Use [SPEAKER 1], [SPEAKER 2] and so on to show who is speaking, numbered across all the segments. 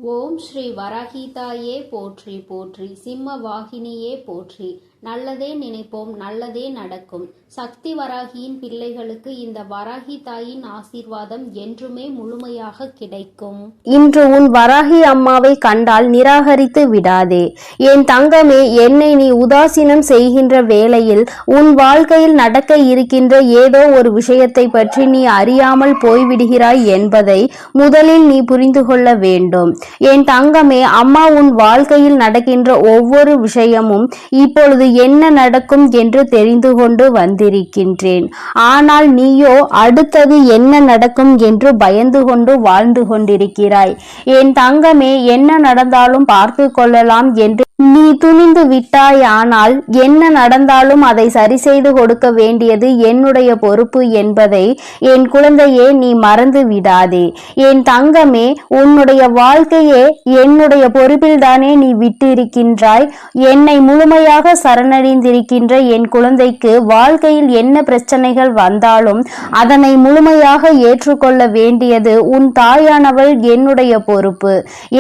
[SPEAKER 1] ஓம் ஸ்ரீ வராகிதாயே போற்றி போற்றி, சிம்ம வாகினியே போற்றி. நல்லதே நினைப்போம், நல்லதே நடக்கும். சக்தி வராகியின் பிள்ளைகளுக்கு இந்த வராகி தாயின் ஆசீர்வாதம் என்றுமே முழுமையாக கிடைக்கும்.
[SPEAKER 2] இன்று உன் வராகி அம்மாவை கண்டால் நிராகரித்து விடாதே. என் தங்கமே, என்னை நீ உதாசீனம் செய்கின்ற வேளையில் உன் வாழ்க்கையில் நடக்க இருக்கின்ற ஏதோ ஒரு விஷயத்தை பற்றி நீ அறியாமல் போய்விடுகிறாய் என்பதை முதலில் நீ புரிந்து கொள்ள வேண்டும். என் தங்கமே, அம்மா உன் வாழ்க்கையில் நடக்கின்ற ஒவ்வொரு விஷயமும் இப்பொழுது என்ன நடக்கும் என்று தெரிந்து கொண்டு வந்திருக்கின்றேன். ஆனால் நீயோ அடுத்தது என்ன நடக்கும் என்று பயந்து கொண்டு வாழ்ந்து கொண்டிருக்கிறாய். என் தங்கமே, என்ன நடந்தாலும் பார்த்து கொள்ளலாம் என்று நீ துணிந்து விட்டாய். ஆனால் என்ன நடந்தாலும் அதை சரி செய்து கொடுக்க வேண்டியது என்னுடைய பொறுப்பு என்பதை என் குழந்தையே நீ மறந்து விடாதே. என் தங்கமே, உன்னுடைய வாழ்க்கையே என்னுடைய பொறுப்பில் தானே நீ விட்டிருக்கின்றாய். என்னை முழுமையாக சரணடைந்திருக்கின்ற என் குழந்தைக்கு வாழ்க்கையில் என்ன பிரச்சனைகள் வந்தாலும் அதனை முழுமையாக ஏற்றுக்கொள்ள வேண்டியது உன் தாயானவள் என்னுடைய பொறுப்பு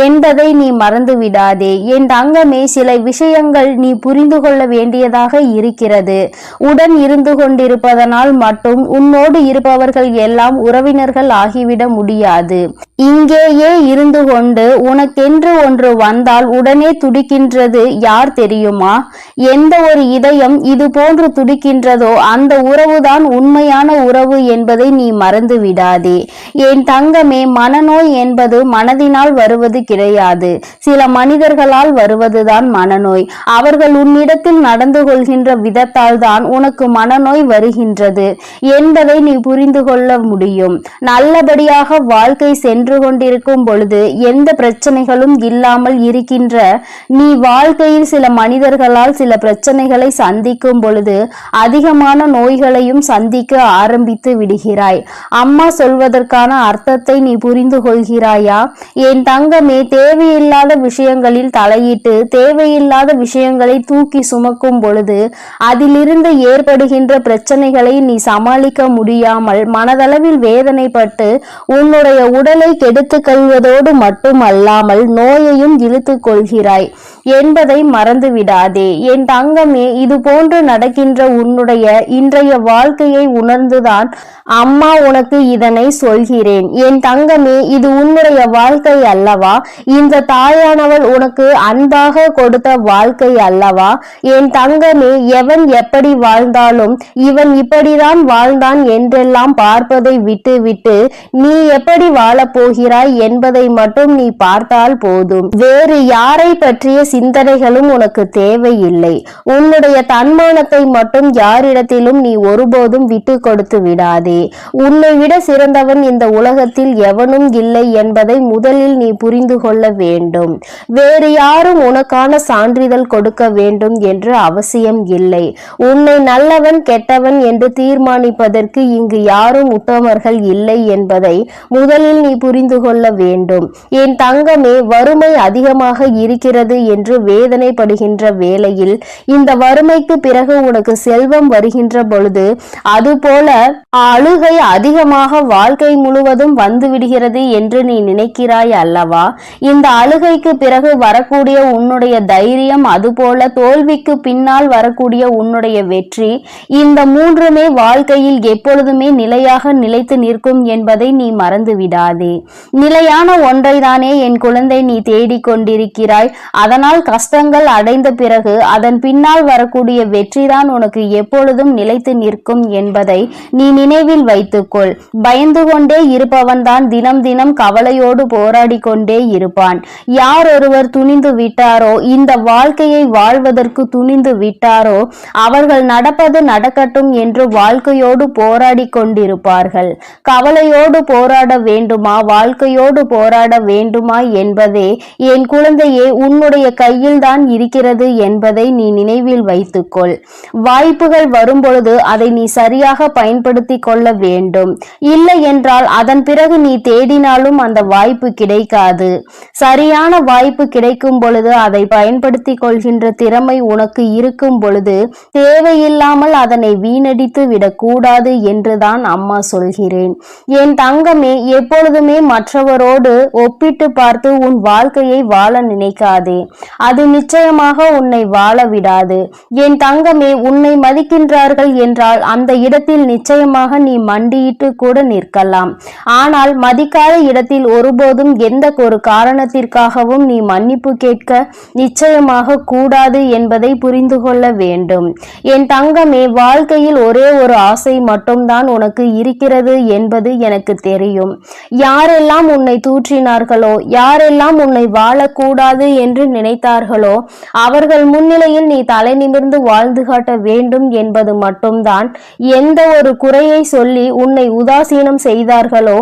[SPEAKER 2] என்பதை நீ மறந்து விடாதே. என் தங்கமே, சில விஷயங்கள் நீ புரிந்து கொள்ள வேண்டியதாக இருக்கிறது. உடன் இருந்து கொண்டிருப்பதனால் மட்டும் உன்னோடு இருப்பவர்கள் எல்லாம் உறவினர்கள் ஆகிவிட முடியாது. இங்கேயே இருந்து கொண்டு உனக்கென்று ஒன்று வந்தால் உடனே துடிக்கின்றது யார் தெரியுமா? எந்த ஒரு இதயம் இது போன்று துடிக்கின்றதோ அந்த உறவுதான் உண்மையான உறவு என்பதை நீ மறந்து விடாதே. என் தங்கமே, மனநோய் என்பது மனதினால் வருவது கிடையாது, சில மனிதர்களால் வருவதுதான் மனநோய். அவர்கள் உன்னிடத்தில் நடந்து கொள்கின்ற விதத்தால் தான் உனக்கு மனநோய் வருகின்றது என்பதை நீ புரிந்து கொள்ள முடியும். நல்லபடியாக வாழ்க்கை சென்று கொண்டிருக்கும் பொழுது எந்த பிரச்சனைகளும் இல்லாமல் இருக்கின்ற நீ வாழ்க்கையில் சில மனிதர்களால் சில பிரச்சனைகளை சந்திக்கும் பொழுது அதிகமான நோய்களையும் சந்திக்க ஆரம்பித்து விடுகிறாய். அம்மா சொல்வதற்கான அர்த்தத்தை நீ புரிந்து கொள்கிறாயா? என் தங்கமே, தேவையில்லாத விஷயங்களில் தலையிட்டு தேவையில்லாத விஷயங்களை தூக்கி சுமக்கும் பொழுது அதிலிருந்து ஏற்படுகின்ற பிரச்சனைகளை நீ சமாளிக்க முடியாமல் மனதளவில் வேதனைப்பட்டு உன்னுடைய உடலை கெடுத்துக் கொள்வதோடு மட்டுமல்லாமல் நோயையும் இழுத்துக் கொள்கிறாய் என்பதை மறந்து விடாதே. என் தங்கமே, இது போன்று நடக்கின்ற உன்னுடைய இன்றைய வாழ்க்கையை உணர்ந்துதான் அம்மா உனக்கு இதனை சொல்கிறேன். என் தங்கமே, இது உன்னுடைய வாழ்க்கை அல்லவா? இந்த தாயானவள் உனக்கு அன்பாக கொடுத்த வாழ்க்கை அல்லவா? என் தங்கமே, எவன் எப்படி வாழ்ந்தாலும் இவன் இப்படிதான் வாழ்ந்தான் என்றெல்லாம் பார்ப்பதை விட்டு நீ எப்படி வாழப்போகிறாய் என்பதை மட்டும் நீ பார்த்தால் போதும். வேறு யாரை பற்றிய சிந்தனைகளும் உனக்கு தேவையில்லை. உன்னுடைய தன்மானத்தை மட்டும் யாரிடத்திலும் நீ ஒருபோதும் விட்டு கொடுத்து விடாதே. உன்னை விட சிறந்தவன் இந்த உலகத்தில் எவனும் இல்லை என்பதை முதலில் நீ புரிந்து கொள்ள வேண்டும். வேறு யாரும் உனக்கான சான்றிதழ் கொடுக்க வேண்டும் என்று அவசியம் இல்லை. உன்னை நல்லவன் கெட்டவன் என்று தீர்மானிப்பதற்கு இங்கு யாரும் உத்தமர்கள் இல்லை என்பதை முதலில் நீ புரிந்து கொள்ள வேண்டும். என் தங்கமே, வறுமை அதிகமாக இருக்கிறது என்று வேதனைப்படுகின்ற வேளையில் இந்த வறுமைக்கு பிறகு உனக்கு செல்வம் வருகின்ற பொழுது அதுபோல அழுகை அதிகமாக வாழ்க்கை முழுவதும் வந்து விடுகிறது என்று நீ நினைக்கிறாய் அல்லவா? இந்த அழுகைக்கு பிறகு வரக்கூடிய உன்னுடைய தைரியம், அதுபோல தோல்விக்கு பின்னால் வரக்கூடிய உன்னுடைய வெற்றி, இந்த மூன்றுமே வாழ்க்கையில் எப்பொழுதுமே நிலையாக நிலைத்து நிற்கும் என்பதை நீ மறந்து விடாதே. நிலையான ஒன்றை தானே என் குழந்தை நீ தேடிக்கொண்டிருக்கிறாய். அதனால் கஷ்டங்கள் அடைந்த பிறகு அதன் பின்னால் வரக்கூடிய வெற்றிதான் உனக்கு எப்பொழுதும் நிலைத்து நிற்கும் என்பதை நீ நினைவில் வைத்துக்கொள். பயந்து கொண்டே இருப்பவன் தான் தினம் தினம் கவலையோடு போராடி கொண்டே இருப்பான். யார் ஒருவர் துணிந்து விட்டாரோ, இந்த வாழ்க்கையை வாழ்வதற்கு துணிந்து விட்டாரோ, அவர்கள் நடப்பது நடக்கட்டும் என்று வாழ்க்கையோடு போராடி கொண்டிருப்பார்கள். கவலையோடு போராட வேண்டுமா, வாழ்க்கையோடு போராட வேண்டுமா என்பதே என் குழந்தையே உன்னுடைய கையில் தான் இருக்கிறது என்பதை நீ நினைவில் வைத்துக்கொள். வாய்ப்புகள் வரும்பொழுது அதை நீ சரியாக பயன்படுத்தி கொள்ள வேண்டும். இல்லை என்றால் அதன் பிறகு நீ தேடினாலும் அந்த வாய்ப்பு கிடைக்காது. சரியான வாய்ப்பு கிடைக்கும் பொழுது அதை பயன்படுத்திக் கொள்கின்ற திறமை உனக்கு இருக்கும் பொழுது தேவையில்லாமல் அதனை வீணடித்து விடக்கூடாது என்றுதான் அம்மா சொல்கிறேன். என் தங்கமே, எப்பொழுதுமே மற்றவரோடு ஒப்பிட்டு பார்த்து உன் வாழ்க்கையை வாழ நினைக்காதே. அது நிச்சயமாக உன்னை வாழ விடாது. என் தங்கமே, உன்னை மதிக்கின்றார்கள் என்றால் அந்த இடத்தில் நிச்சயமாக நீ மண்டியிட்டு கூட நிற்கலாம். ஆனால் மதிக்காத இடத்தில் ஒருபோதும் எந்த ஒரு காரணத்திற்காகவும் நீ மன்னிப்பு கேட்க நிச்சயமாக கூடாது என்பதை புரிந்து கொள்ள வேண்டும். என் தங்கமே, வாழ்க்கையில் ஒரே ஒரு ஆசை மட்டும்தான் உனக்கு இருக்கிறது என்பது எனக்கு தெரியும். யாரெல்லாம் உன்னை தூற்றினார்களோ, யாரெல்லாம் உன்னை வாழக்கூடாது என்று நினைத்தார்களோ அவர்கள் முன்னிலையில் நீ தலை நிமிர்ந்து வாழ்ந்து காட்ட வேண்டும் என்பது மட்டும்தான். எந்த ஒரு குறையை சொல்லி உன்னை உதாசீனம் செய்தார்களோ,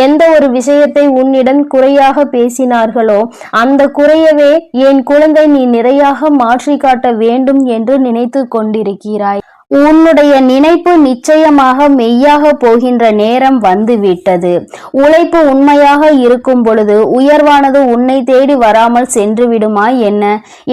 [SPEAKER 2] எந்த ஒரு விஷயத்தை உன்னிடம் குறையாக பேசினார்களோ அந்த குறையவே என் குழந்தை நீ நிறையாக மாற்றி காட்ட வேண்டும் என்று நினைத்து கொண்டிருக்கிறாய். உன்னுடைய நினைப்பு நிச்சயமாக மெய்யாக போகின்ற நேரம் வந்துவிட்டது. உழைப்பு உண்மையாக இருக்கும் பொழுது உயர்வானது உன்னை தேடி வராமல் சென்று விடுமா என்ன?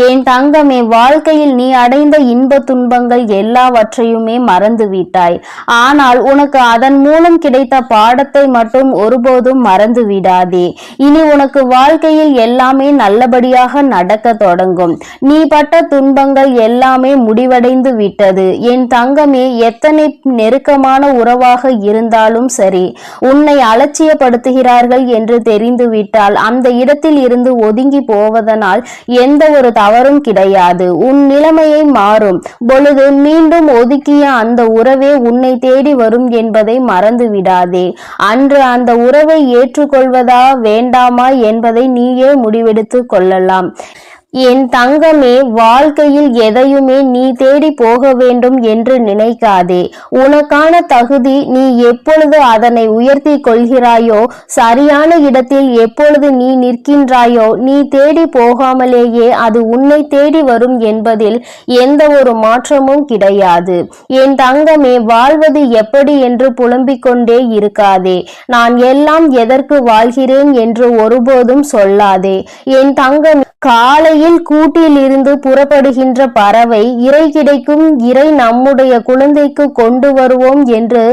[SPEAKER 2] என் தங்கமே, வாழ்க்கையில் நீ அடைந்த இன்ப துன்பங்கள் எல்லாவற்றையுமே மறந்து விட்டாய். ஆனால் உனக்கு அதன் மூலம் கிடைத்த பாடத்தை மட்டும் ஒருபோதும் மறந்து விடாதே. இனி உனக்கு வாழ்க்கையில் எல்லாமே நல்லபடியாக நடக்க தொடங்கும். நீ பட்ட துன்பங்கள் எல்லாமே முடிவடைந்து விட்டது. என் தங்கமே, எத்தனை நெருக்கமான உறவாக இருந்தாலும் சரி, உன்னை அலட்சியப்படுத்துகிறார்கள் என்று தெரிந்துவிட்டால் அந்த இடத்தில் இருந்து ஒதுங்கி போவதனால் எந்த ஒரு தவறும் கிடையாது. உன் நிலைமையை மாறும் பொழுது மீண்டும் ஒதுக்கிய அந்த உறவே உன்னை தேடி வரும் என்பதை மறந்து விடாதே. அன்று அந்த உறவை ஏற்றுக்கொள்வதா வேண்டாமா என்பதை நீயே முடிவெடுத்து கொள்ளலாம். என் தங்கமே, வாழ்க்கையில் எதையுமே நீ தேடி போக வேண்டும் என்று நினைக்காதே. உனக்கான தகுதி நீ எப்பொழுது அதனை உயர்த்தி கொள்கிறாயோ, சரியான இடத்தில் எப்பொழுது நீ நிற்கின்றாயோ, நீ தேடி போகாமலேயே அது உன்னை தேடி வரும் என்பதில் எந்த ஒரு மாற்றமும் கிடையாது. என் தங்கமே, வாழ்வது எப்படி என்று புலம்பிக் கொண்டே இருக்காதே. நான் எல்லாம் எதற்கு வாழ்கிறேன் என்று ஒருபோதும் சொல்லாதே. என் தங்கமே, காலையில் கூட்டில் இருந்து புறப்படுகின்ற பறவை இறை கிடைக்கும், இறை நம்முடைய குழந்தைக்கு கொண்டு வருவோம் என்று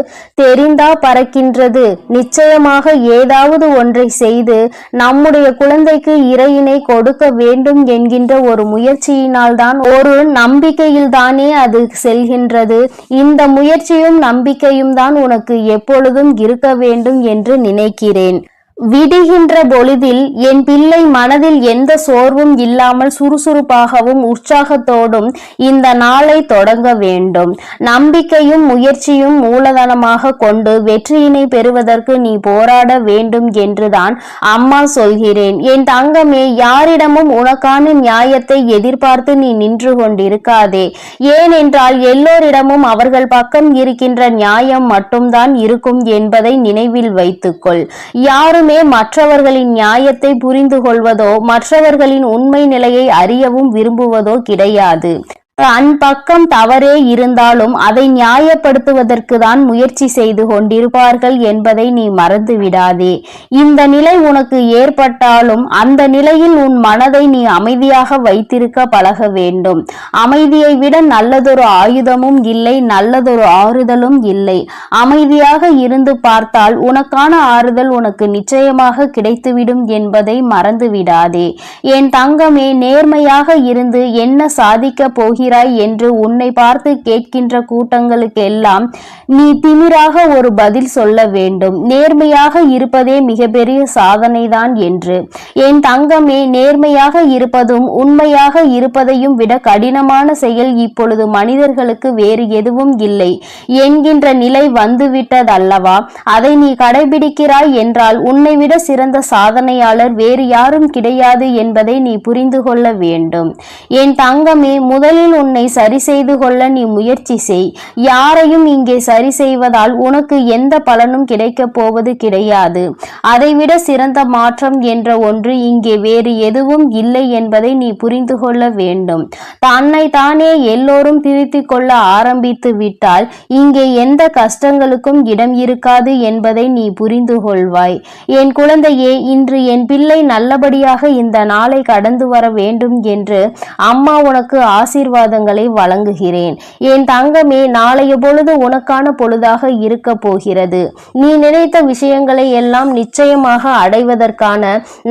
[SPEAKER 2] தெரிந்தா பறக்கின்றது. நிச்சயமாக ஏதாவது ஒன்றை செய்து நம்முடைய குழந்தைக்கு இறையினை கொடுக்க வேண்டும் என்கின்ற ஒரு முயற்சியினால் தான், ஒரு நம்பிக்கையில் தானே அது செல்கின்றது. இந்த முயற்சியும் நம்பிக்கையும் தான் உனக்கு எப்பொழுதும் இருக்க வேண்டும் என்று நினைக்கிறேன். விடுகின்ற பொழுதில் என் பிள்ளை மனதில் எந்த சோர்வும் இல்லாமல் சுறுசுறுப்பாகவும் உற்சாகத்தோடும் இந்த நாளை தொடங்க வேண்டும். நம்பிக்கையும் முயற்சியும் மூலதனமாக கொண்டு வெற்றியினை பெறுவதற்கு நீ போராட வேண்டும் என்றுதான் அம்மா சொல்கிறேன். என் தங்கமே, யாரிடமும் உனக்கான நியாயத்தை எதிர்பார்த்து நீ நின்று கொண்டிருக்காதே. ஏனென்றால் எல்லோரிடமும் அவர்கள் பக்கம் இருக்கின்ற நியாயம் மட்டும்தான் இருக்கும் என்பதை நினைவில் வைத்துக்கொள். யாருமே மற்றவர்களின் நியாயத்தை புரிந்து கொள்வதோ மற்றவர்களின் உண்மை நிலையை அறியவும் விரும்புவதோ கிடையாது. பக்கம் தவறே இருந்தாலும் அதை நியாயப்படுத்துவதற்கு தான் முயற்சி செய்து கொண்டிருப்பார்கள் என்பதை நீ மறந்து விடாதே. இந்த நிலை உனக்கு ஏற்பட்டாலும் அந்த நிலையில் உன் மனதை நீ அமைதியாக வைத்திருக்க பழக வேண்டும். அமைதியை விட நல்லதொரு ஆயுதமும் இல்லை, நல்லதொரு ஆறுதலும் இல்லை. அமைதியாக இருந்து பார்த்தால் உனக்கான ஆறுதல் உனக்கு நிச்சயமாக கிடைத்துவிடும் என்பதை மறந்து விடாதே. என் தங்கமே, நேர்மையாக இருந்து என்ன சாதிக்க போகிறாய் என்று உன்னை பார்த்து கேட்கின்ற கூட்டங்களுக்கெல்லாம் நீ திமிராக ஒரு பதில் சொல்ல வேண்டும். நேர்மையாக இருப்பதே மிகப்பெரிய சாதனைதான் என்று. என் தங்கமே, நேர்மையாக இருப்பதும் உண்மையாக இருப்பதையும் விட கடினமான செயல் இப்பொழுது மனிதர்களுக்கு வேறு எதுவும் இல்லை என்கின்ற நிலை வந்துவிட்டதல்லவா? அதை நீ கடைபிடிக்கிறாய் என்றால் உன்னை விட சிறந்த சாதனையாளர் வேறு யாரும் கிடையாது என்பதை நீ புரிந்து கொள்ள வேண்டும். என் தங்கமே, முதலில் முதலில் உன்னை சரி செய்து கொள்ள நீ முயற்சி செய். யாரையும் இங்கே சரி செய்வதால் உனக்கு எந்த பலனும் கிடைக்கப் போவது கிடையாது. அதைவிட சிறந்த மாற்றம் என்ற ஒன்று இங்கே வேறு எதுவும் இல்லை என்பதை நீ புரிந்து கொள்ள வேண்டும். தன்னை தானே எல்லோரும் திருத்திக் கொள்ள ஆரம்பித்து விட்டால் இங்கே எந்த கஷ்டங்களுக்கும் இடம் இருக்காது என்பதை நீ புரிந்து கொள்வாய். என் குழந்தையே, இன்று என் பிள்ளை நல்லபடியாக இந்த நாளை கடந்து வர வேண்டும் என்று அம்மா உனக்கு ஆசீர்வாதங்களை வழங்குகிறேன். என் தங்கமே, நாளைய பொழுது உனக்கான பொழுதாக இருக்க போகிறது. நீ நினைத்த விஷயங்களை எல்லாம் நிச்சயமாக அடைவதற்கான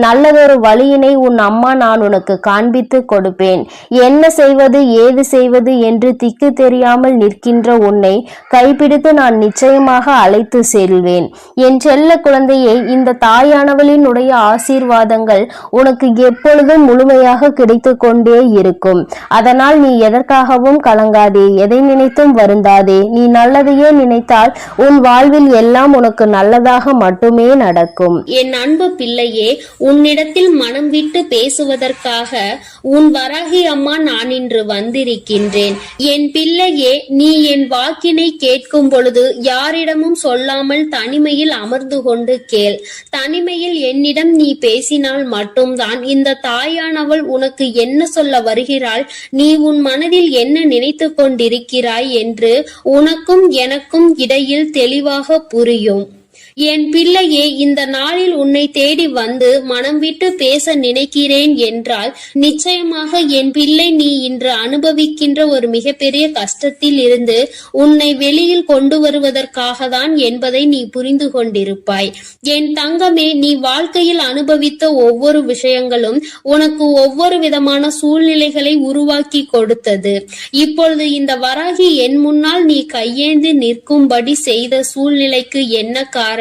[SPEAKER 2] நல்லதொரு வழியினை உன் அம்மா நான் உனக்கு காண்பித்து கொடுப்பேன். என்ன செய்வது ஏது செய்வது என்று திக்கு தெரியாமல் நிற்கின்ற உன்னை கைப்பிடித்து நான் நிச்சயமாக அழைத்து செல்வேன். என் செல்ல குழந்தையை, இந்த தாயானவளினுடைய ஆசீர்வாதங்கள் உனக்கு எப்பொழுதும் முழுமையாக கிடைத்து கொண்டே இருக்கும். அதனால் நீ எதற்காகவும் கலங்காதே, எதை நினைத்தும் வருந்தாதே. நீ நல்லதையே நினைத்தால் உன் வாழ்வில் எல்லாம் உனக்கு நல்லதாக மட்டுமே நடக்கும்.
[SPEAKER 1] என் அன்பு பிள்ளையே, உன்னிடத்தில் மனம் விட்டு பேசுவதற்காக உன் வராகி அம்மா நான் இன்று வந்திருக்கின்றேன். என் பிள்ளையே, நீ என் வாக்கினை கேட்கும் பொழுது யாரிடமும் சொல்லாமல் தனிமையில் அமர்ந்து கொண்டு கேள். தனிமையில் என்னிடம் நீ பேசினால் மட்டும்தான் இந்த தாயானவள் உனக்கு என்ன சொல்ல வருகிறாள், நீ உன் மனதில் என்ன நினைத்து கொண்டிருக்கிறாய் என்று உனக்கும் எனக்கும் இடையில் தெளிவாக புரியும். என் பிள்ளையே, இந்த நாளில் உன்னை தேடி வந்து மனம் விட்டு பேச நினைக்கிறேன் என்றால் நிச்சயமாக என் பிள்ளை நீ இன்று அனுபவிக்கின்ற ஒரு மிகப்பெரிய கஷ்டத்தில் இருந்து உன்னை வெளியில் கொண்டு வருவதற்காக தான் என்பதை நீ புரிந்து கொண்டிருப்பாய். என் தங்கமே, நீ வாழ்க்கையில் அனுபவித்த ஒவ்வொரு விஷயங்களும் உனக்கு ஒவ்வொரு விதமான சூழ்நிலைகளை உருவாக்கி கொடுத்தது. இப்பொழுது இந்த வராகி என் முன்னால் நீ கையேந்தி நிற்கும்படி செய்த சூழ்நிலைக்கு என்ன காரணம்?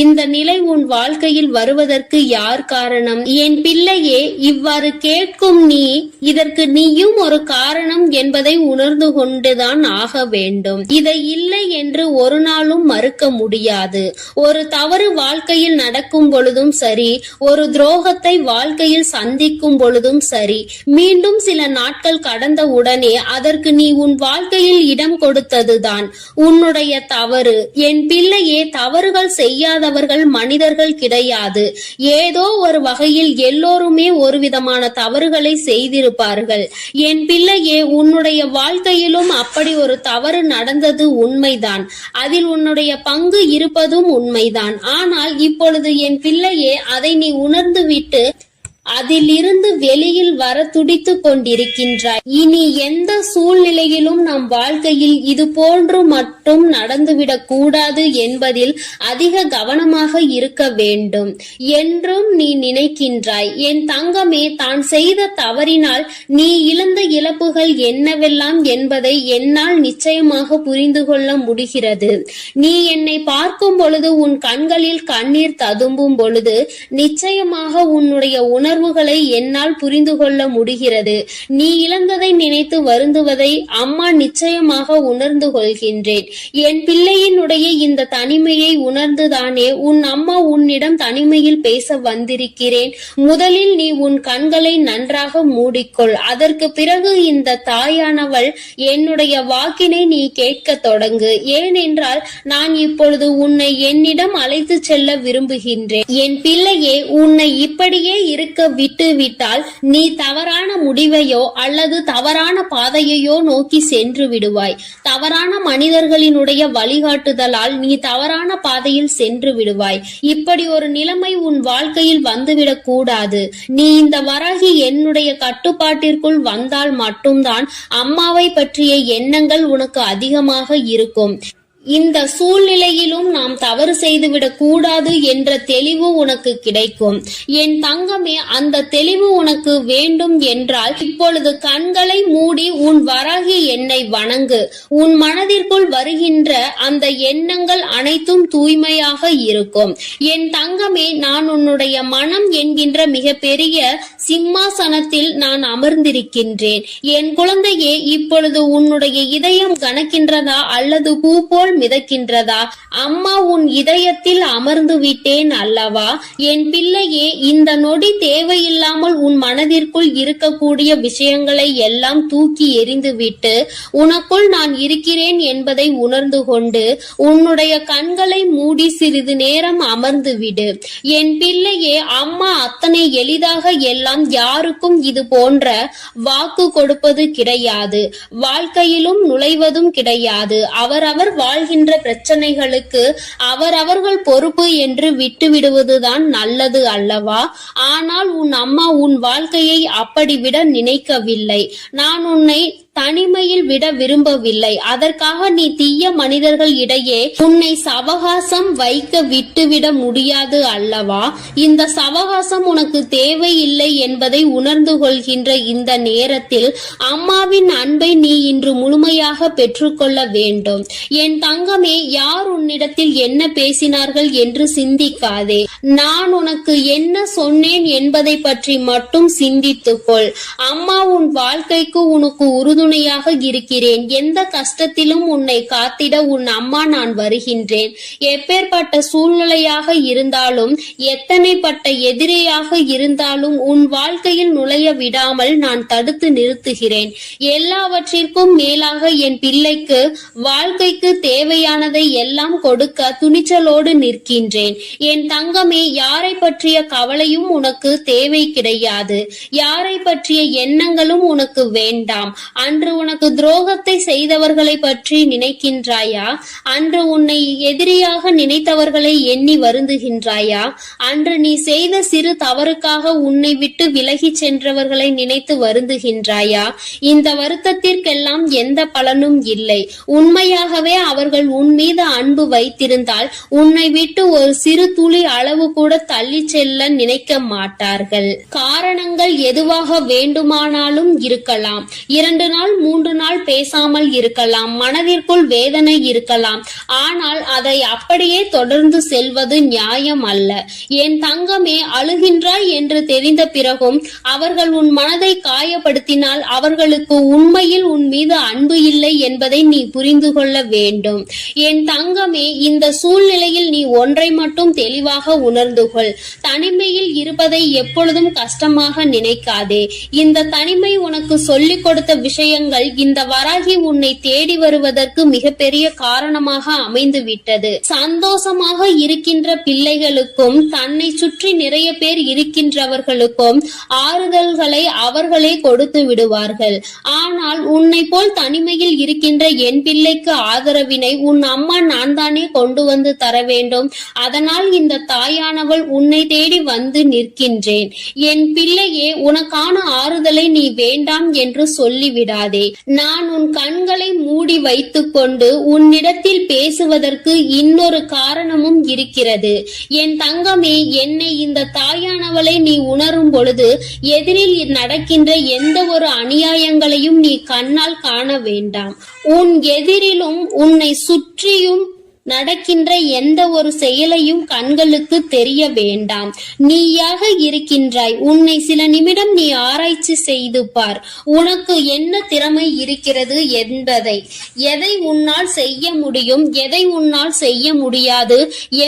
[SPEAKER 1] இந்த நிலை உன் வாழ்க்கையில் வருவதற்கு யார் காரணம்? என் பிள்ளையே, இவ்வாறு கேட்கும் நீ இதற்கு நீயும் ஒரு காரணம் என்பதை உணர்ந்து கொண்டுதான் ஆக வேண்டும். இதை இல்லை என்று ஒரு நாளும் மறுக்க முடியாது. ஒரு தவறு வாழ்க்கையில் நடக்கும் பொழுதும் சரி, ஒரு துரோகத்தை வாழ்க்கையில் சந்திக்கும் பொழுதும் சரி, மீண்டும் சில நாட்கள் கடந்த உடனே அதற்கு நீ உன் வாழ்க்கையில் இடம் கொடுத்ததுதான் உன்னுடைய தவறு. என் பிள்ளையே, தவறுகள் செய்யாதவர்கள் மனிதர்கள் கிடையாது. ஏதோ ஒரு வகையில் எல்லோருமே ஒரு விதமான தவறுகளை செய்திருப்பார்கள். என் பிள்ளையே, உன்னுடைய வாழ்க்கையிலும் அப்படி ஒரு தவறு நடந்தது உண்மைதான். அதில் உன்னுடைய பங்கு இருப்பதும் உண்மைதான். ஆனால் இப்பொழுது என் பிள்ளையே, அதை நீ உணர்ந்து விட்டு அதிலிருந்து வெளியில் வர துடித்து கொண்டிருக்கின்றாய். இனி எந்த சூழ்நிலையிலும் நம் வாழ்க்கையில் இது போன்று மட்டும் நடந்துவிடக் கூடாது என்பதில் அதிக கவனமாக இருக்க வேண்டும் என்றும் நீ நினைக்கின்றாய். என் தங்கமே, தான் செய்த தவறினால் நீ இழந்த இழப்புகள் என்னவெல்லாம் என்பதை என்னால் நிச்சயமாக புரிந்து கொள்ள முடிகிறது. நீ என்னை பார்க்கும் பொழுது உன் கண்களில் கண்ணீர் ததும்பும் பொழுது நிச்சயமாக உன்னுடைய உணர்வுகளை என்னால் புரிந்து கொள்ள முடிகிறது. நீ இழந்ததை நினைத்து வருந்துவதை அம்மா நிச்சயமாக உணர்ந்து கொள்கின்றேன். என் பிள்ளையினுடைய இந்த தனிமையை உணர்ந்துதானே உன் அம்மா உன்னிடம் தனிமையில் பேச வந்திருக்கிறேன். முதலில் நீ உன் கண்களை நன்றாக மூடிக்கொள். அதற்கு பிறகு இந்த தாயானவள் என்னுடைய வாக்கினை நீ கேட்க தொடங்கு. ஏனென்றால் நான் இப்பொழுது உன்னை என்னிடம் அழைத்து செல்ல விரும்புகின்றேன். என் பிள்ளையே, உன்னை இப்படியே இருக்க விட்டு விட்டால் நீ தவறான முடிவையோ அல்லது தவறான பாதையையோ நோக்கி சென்று விடுவாய். தவறான மனிதர்களினுடைய வழிகாட்டுதலால் நீ தவறான பாதையில் சென்று விடுவாய். இப்படி ஒரு நிலைமை உன் வாழ்க்கையில் வந்துவிடக் கூடாது. நீ இந்த வராகி என்னுடைய கட்டுப்பாட்டிற்குள் வந்தால் மட்டும்தான் அம்மாவை பற்றிய எண்ணங்கள் உனக்கு அதிகமாக இருக்கும். இந்த சூழ்நிலையிலும் நாம் தவறு செய்துவிடக் கூடாது என்ற தெளிவு உனக்கு கிடைக்கும். என் தங்கமே, அந்த தெளிவு உனக்கு வேண்டும் என்றால் இப்பொழுது கண்களை மூடி உன் வராகி என்னை வணங்கு. உன் மனதிற்குள் வருகின்ற அந்த எண்ணங்கள் அனைத்தும் தூய்மையாக இருக்கும். என் தங்கமே, நான் உன்னுடைய மனம் என்கின்ற மிகப்பெரிய சிம்மாசனத்தில் நான் அமர்ந்திருக்கின்றேன். என் குழந்தையே, இப்பொழுது உன்னுடைய இதயம் கனக்கின்றதா அல்லது பூ போல் எண்ணங்கள் மிதக்கின்றதா? அம்மா உன் இதயத்தில் அமர்ந்து விட்டேன் அல்லவா? என் பிள்ளையே, இந்த நொடி தேவையில்லாமல் உன் மனதிற்குள் இருக்கக்கூடிய விஷயங்களை எல்லாம் தூக்கி எறிந்துவிட்டு உனக்குள் நான் இருக்கிறேன் என்பதை உணர்ந்து கொண்டு உன்னுடைய கண்களை மூடி சிறிது நேரம் அமர்ந்து விடு. என் பிள்ளையே, அம்மா அத்தனை எளிதாக எல்லாம் யாருக்கும் இது போன்ற வாக்கு கொடுப்பது கிடையாது. வாழ்க்கையிலும் நுழைவதும் கிடையாது. அவரவர் வாழ்கின்ற பிரச்சனைகளுக்கு அவரவர்கள் பொறுப்பு என்று விட்டுவிடுவதுதான் நல்லது அல்லவா? ஆனால் உன் அம்மா உன் வாழ்க்கையை அப்படி விட நினைக்கவில்லை. நான் உன்னை தனிமையில் விட விரும்பவில்லை. அதற்காக நீ தீய மனிதர்கள் இடையே உன்னை சவகாசம் வைக்க விட்டுவிட முடியாது அல்லவா? இந்த சவகாசம் உனக்கு தேவையில்லை என்பதை உணர்ந்து கொள்கின்ற இந்த நேரத்தில் அம்மாவின் அன்பை நீ இன்று முழுமையாக பெற்றுக்கொள்ள வேண்டும். என் தங்கமே, யார் உன்னிடத்தில் என்ன பேசினார்கள் என்று சிந்திக்காதே. நான் உனக்கு என்ன சொன்னேன் என்பதை பற்றி மட்டும் சிந்தித்துக்கொள். அம்மா உன் வாழ்க்கைக்கு உனக்கு உறுதுணையாக இருக்கிறேன். எந்த கஷ்டத்திலும் உன்னை காத்திட உன் அம்மா நான் வருகின்றேன். எப்பேற்பட்ட சூழ்நிலையாக இருந்தாலும், எத்தனைப்பட்ட எதிரியாக இருந்தாலும் உன் வாழ்க்கையில் நுழைய விடாமல் நான் தடுத்து நிறுத்துகிறேன். எல்லாவற்றிற்கும் மேலாக என் பிள்ளைக்கு வாழ்க்கைக்கு தேவையானதை எல்லாம் கொடுக்க துணிச்சலோடு நிற்கின்றேன். என் தங்கமே, யாரை பற்றிய கவலையும் உனக்கு தேவை கிடையாது. யாரை பற்றிய எண்ணங்களும் உனக்கு வேண்டாம். அன்று உனக்கு துரோகத்தை செய்தவர்களை பற்றி நினைக்கின்றாயா? அன்று உன்னை எதிரியாக நினைத்தவர்களை எண்ணி வருந்துகின்றாயா? அன்று நீ செய்த சிறு தவறுக்காக உன்னை விட்டு விலகி சென்றவர்களை நினைத்து வருந்துகின்றாயா? இந்த வருத்தத்திற்கெல்லாம் எந்த பலனும் இல்லை. உண்மையாகவே அவர்கள் உன் மீது அன்பு வைத்திருந்தால் உன்னை விட்டு ஒரு சிறு துளி அளவு கூட தள்ளி செல்ல நினைக்க மாட்டார்கள். காரணங்கள் எதுவாக வேண்டுமானாலும் இருக்கலாம். 2 நாள் 3 நாள் பேசாமல் இருக்கலாம். மனதிற்குள் வேதனை இருக்கலாம். ஆனால் அதை அப்படியே தொடர்ந்து செல்வது நியாயம் அல்ல. என் தங்கமே, அழுகின்றாய் என்று தெரிந்த பிறகும் அவர்கள் உன் மனதை காயப்படுத்தினால் அவர்களுக்கு உண்மையில் உன் மீது அன்பு இல்லை என்பதை நீ புரிந்து கொள்ள வேண்டும். என் தங்கமே, இந்த சூழ்நிலையில் நீ ஒன்றை மட்டும் தெளிவாக உணர்ந்து கொள். தனிமையில் இருப்பதை எப்பொழுதும் கஷ்டமாக நினைக்காதே. இந்த தனிமை உனக்கு சொல்லிக் கொடுத்த விஷயங்கள் இந்த வராகி உன்னை தேடி வருவதற்கு மிகப்பெரிய காரணமாக அமைந்து விட்டது. சந்தோஷமாக இருக்கின்ற பிள்ளைகளுக்கும் தன்னை சுற்றி நிறைய பேர் இருக்கின்றவர்களுக்கும் ஆறுதல்களை அவர்களே கொடுத்து விடுவார்கள். ஆனால் உன்னை போல் தனிமையில் இருக்கின்ற என் பிள்ளைக்கு ஆதரவினை உன் அம்மா நான் தானே கொண்டு வந்து தர வேண்டும். அதனால் இந்த தாயானவள் உன்னை தேடி வந்து நிற்கின்றேன். என் பிள்ளையே, உனக்கான ஆறுதலை நீ வேண்டாம் என்று சொல்லிவிடாதே. நான் உன் கண்களை மூடி வைத்துக் கொண்டு உன்னிடத்தில் பேசுவதற்கு இன்னொரு காரணமும் இருக்கிறது. என் தங்கமே, என்னை இந்த தாயானவளை நீ உணரும் பொழுது எதிரில் நடக்கின்ற எந்த ஒரு அநியாயங்களையும் நீ கண்ணால் காண வேண்டாம். உன் எதிரிலும் உன்னை சுற்றியும் நடக்கின்ற எந்த ஒரு செயலையும் கண்களுக்கு தெரிய வேண்டாம். நீயாக இருக்கின்றாய். உன்னை சில நிமிடம் நீ ஆராய்ச்சி செய்து பார். உனக்கு என்ன திறமை இருக்கிறது என்பதை, எதை உன்னால் செய்ய முடியும், எதை உன்னால் செய்ய முடியாது,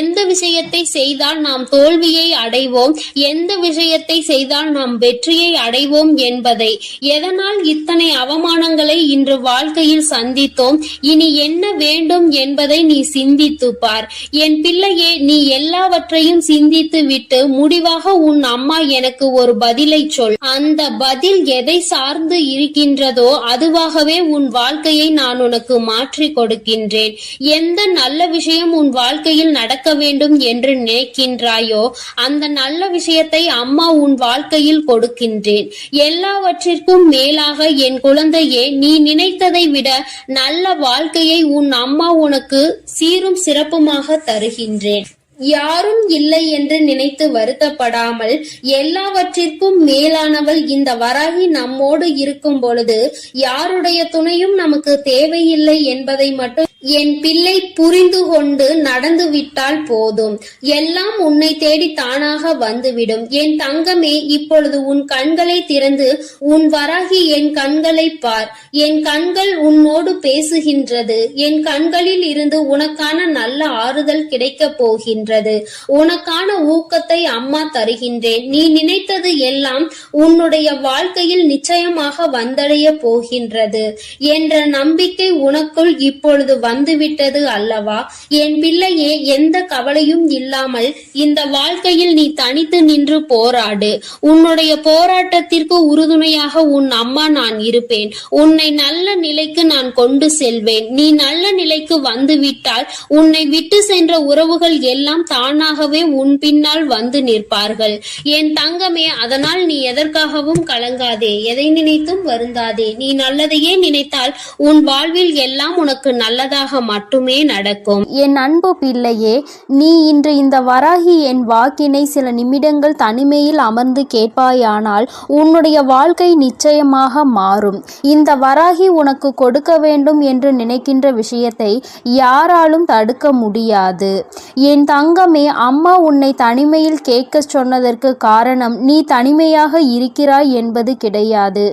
[SPEAKER 1] எந்த விஷயத்தை செய்தால் நாம் தோல்வியை அடைவோம், எந்த விஷயத்தை செய்தால் நாம் வெற்றியை அடைவோம் என்பதை, எதனால் இத்தனை அவமானங்களை இன்று வாழ்க்கையில் சந்தித்தோம், இனி என்ன வேண்டும் என்பதை நீ சிந்தித்து பார். என் பிள்ளையே, நீ எல்லாவற்றையும் சிந்தித்து விட்டு முடிவாக உன் அம்மா எனக்கு ஒரு பதிலை சொல். அந்த பதில் எதை சார்ந்து இருக்கின்றதோ அதுவாகவே உன் வாழ்க்கையை நான் உனக்கு மாற்றி கொடுக்கின்றேன். எந்த நல்ல விஷயம் உன் வாழ்க்கையில் நடக்க வேண்டும் என்று நினைக்கின்றாயோ அந்த நல்ல விஷயத்தை அம்மா உன் வாழ்க்கையில் கொடுக்கின்றேன். எல்லாவற்றிற்கும் மேலாக என் குழந்தையே, நீ நினைத்ததை விட நல்ல வாழ்க்கையை உன் அம்மா உனக்கு சீரும் சிறப்புமாக தருகின்றேன். யாரும் இல்லை என்று நினைத்து வருத்தப்படாமல், எல்லாவற்றிற்கும் மேலானவள் இந்த வராகி நம்மோடு இருக்கும் பொழுது யாருடைய துணையும் நமக்கு தேவையில்லை என்பதை மட்டும் என் பிள்ளை புரிந்து கொண்டு நடந்து விட்டால் போதும், எல்லாம் உன்னை தேடி தானாக வந்துவிடும். என் தங்கமே, இப்பொழுது உன் கண்களை திறந்து உன் வராகி என் கண்களை பார். என் கண்கள் உன்னோடு பேசுகின்றது. என் கண்களில் இருந்து உனக்கான நல்ல ஆறுதல் கிடைக்கப் போகின்றது. உனக்கான ஊக்கத்தை அம்மா தருகின்றேன். நீ நினைத்தது எல்லாம் உன்னுடைய வாழ்க்கையில் நிச்சயமாக வந்தடைய போகின்றது என்ற நம்பிக்கை உனக்குள் இப்பொழுது வந்துவிட்டது அல்லவா? என் பிள்ளையே, எந்த கவலையும் இல்லாமல் இந்த வாழ்க்கையில் நீ தனித்து நின்று போராடு. உன்னுடைய போராட்டத்திற்கு உறுதுணையாக உன் அம்மா நான் இருப்பேன். உன்னை நல்ல நிலைக்கு நான் கொண்டு செல்வேன். நீ நல்ல நிலைக்கு வந்துவிட்டால் உன்னை விட்டு சென்ற உறவுகள் எல்லாம் தானாகவே உன் பின்னால் வந்து நிற்பார்கள். என் தங்கமே, அதனால் நீ எதற்காகவும் கலங்காதே, எதை நினைத்தும் வருந்தாதே. நீ நல்லதையே நினைத்தால் உன் வாழ்வில் எல்லாம் உனக்கு நல்லதாக மட்டுமே நடக்கும்.
[SPEAKER 2] என் அன்பு பிள்ளையே, நீ இன்று இந்த வராகி என் வாக்கினை சில நிமிடங்கள் தனிமையில் அமர்ந்து கேட்பாயானால் உன்னுடைய வாழ்க்கை நிச்சயமாக மாறும். இந்த வராகி உனக்கு கொடுக்க வேண்டும் என்று நினைக்கின்ற விஷயத்தை யாராலும் தடுக்க முடியாது. என் தங்கமே, அம்மா உன்னை தனிமையில் கேட்க சொன்னதற்கு காரணம் நீ தனிமையாக இருக்கிறாய் என்பது கிடையாது.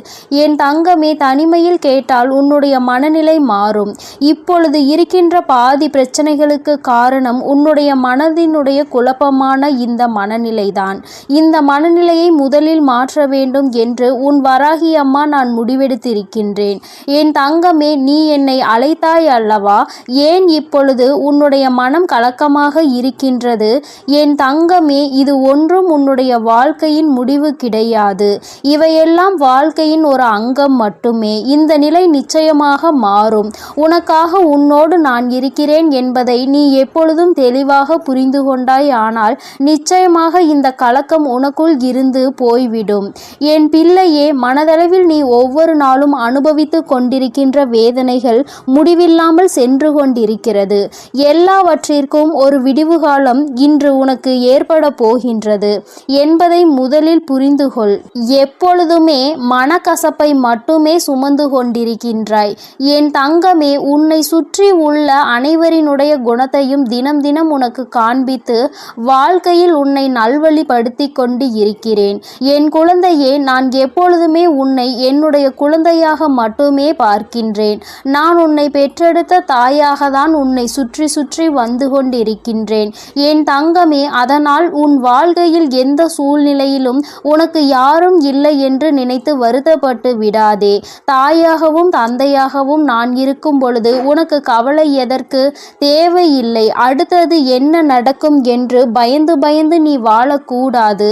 [SPEAKER 2] என் தங்கமே, தனிமையில் கேட்டால் உன்னுடைய மனநிலை மாறும். இப்பொழுது இருக்கின்ற பாதி பிரச்சனைகளுக்கு காரணம் உன்னுடைய மனதினுடைய குழப்பமான இந்த மனநிலைதான். இந்த மனநிலையை முதலில் மாற்ற வேண்டும் என்று உன் வராகி அம்மா நான் முடிவெடுத்திருக்கின்றேன். என் தங்கமே, நீ என்னை அழைத்தாய் அல்லவா? ஏன் இப்பொழுது உன்னுடைய மனம் கலக்கமாக இருக்கின்றது? என் தங்கமே, இது ஒன்றும் உன்னுடைய வாழ்க்கையின் முடிவு கிடையாது. இவையெல்லாம் வாழ்க்கையின் ஒரு அங்கம் மட்டுமே. இந்த நிலை நிச்சயமாக மாறும். உனக்காக உன்னோடு நான் இருக்கிறேன் என்பதை நீ எப்பொழுதும் தெளிவாக புரிந்து கொண்டாய். ஆனால் நிச்சயமாக இந்த கலக்கம் உனக்குள் இருந்து போய்விடும். என் பிள்ளையே, மனதளவில் நீ ஒவ்வொரு நாளும் அனுபவித்து கொண்டிருக்கின்ற வேதனைகள் முடிவில்லாமல் சென்று கொண்டிருக்கிறது. எல்லாவற்றிற்கும் ஒரு விடிவு காலம் இன்று உனக்கு ஏற்பட போகின்றது என்பதை முதலில் புரிந்து கொள். எப்பொழுதுமே மனக்கசப்பை மட்டுமே சுமந்து கொண்டிருக்கின்றாய். என் தங்கமே, உன்னை சுற்றி உள்ள அனைவரினுடைய குணத்தையும் தினம் தினம் உனக்கு காண்பித்து வாழ்க்கையில் உன்னை நல்வழிப்படுத்தி கொண்டு இருக்கிறேன். என் குழந்தையே, நான் எப்பொழுதுமே உன்னை என்னுடைய குழந்தையாக மட்டுமே பார்க்கின்றேன். நான் உன்னை பெற்றெடுத்த தாயாக தான் உன்னை சுற்றி சுற்றி வந்து கொண்டிருக்கின்றேன். என் தங்கமே, அதனால் உன் வாழ்க்கையில் எந்த சூழ்நிலையிலும் உனக்கு யாரும் இல்லை என்று நினைத்து வருத்தப்பட்டு விடாதே. தாயாகவும் தந்தையாகவும் நான் இருக்கும் பொழுது உனக்கு கவலை எதற்கு? தேவையில்லை. அடுத்தது என்ன நடக்கும் என்று பயந்து பயந்து நீ வாழக்கூடாது.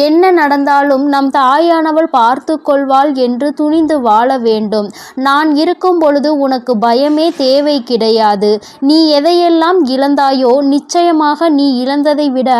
[SPEAKER 2] என்ன நடந்தாலும் நம் தாயானவள் பார்த்து கொள்வாள் என்று துணிந்து வாழ வேண்டும். நான் இருக்கும் பொழுது உனக்கு பயமே தேவை கிடையாது. நீ எதையெல்லாம் இழந்தாயோ நிச்சயமாக நீ இழந்ததை விட